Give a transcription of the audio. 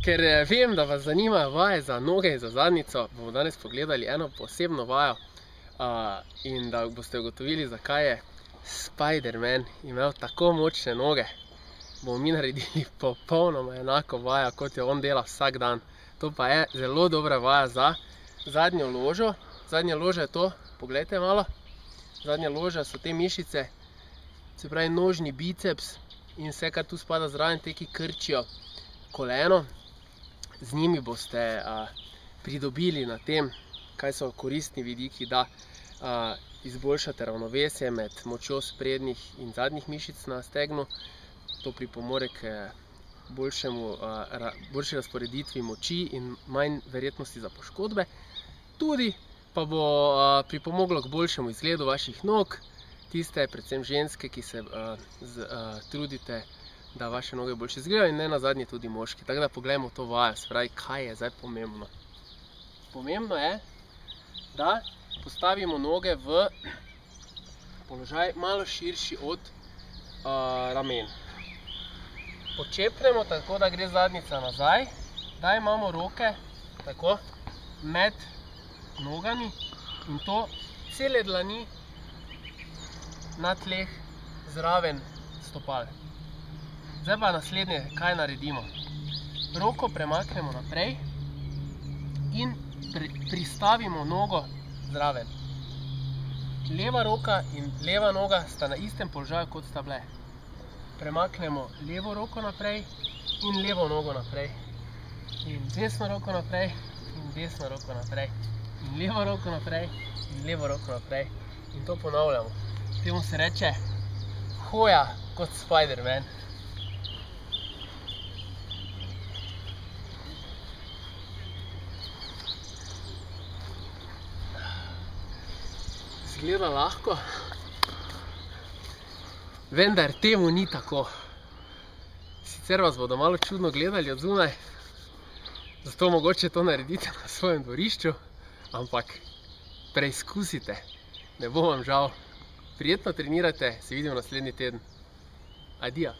Ker vem, da vas zanimajo vaje za noge in za zadnjico, bomo danes pogledali eno posebno vajo in da boste ugotovili, zakaj je Spiderman imel tako močne noge. Bomo mi naredili popolnoma enako vajo, kot jo on dela vsak dan. To pa je zelo dobra vaja za zadnjo ložo. Zadnja loža je to, poglejte malo. Zadnja loža so te mišice, se pravi nožni biceps in vse, kar tu spada zraven, te, ki krčijo koleno. Z njimi boste pridobili na tem, kaj so koristni vidiki, da izboljšate ravnovesje med močjo sprednjih in zadnjih mišic na stegnu. To pripomore k boljši razporeditvi moči in manj verjetnosti za poškodbe. Tudi pa bo pripomoglo k boljšemu izgledu vaših nog, tiste, predvsem ženske, ki se trudite, da vaše noge boljše izgledajo, in ne nazadnje tudi moški. Tako da poglejmo to vajo, se pravi, kaj je zdaj pomembno. Pomembno je, da postavimo noge v položaj malo širši od ramen. Počepnemo tako, da gre zadnjica nazaj, da imamo roke tako med nogami in to cele dlani na tleh zraven stopal. Zdaj pa naslednje, kaj naredimo. Roko premaknemo naprej in pristavimo nogo zraven. Leva roka in leva noga sta na istem položaju, kot sta bile. Premaknemo levo roko naprej in levo nogo naprej. In desno roko naprej in desno roko naprej. In levo roko naprej in levo roko naprej. In to ponavljamo. Temu se reče hoja kot Spiderman. Izgleda lahko, vendar temu ni tako. Sicer vas bodo malo čudno gledali od zunaj, zato mogoče to naredite na svojem dvorišču, ampak preizkusite, ne bo vam žal. Prijetno trenirajte, se vidimo naslednji teden. Adija.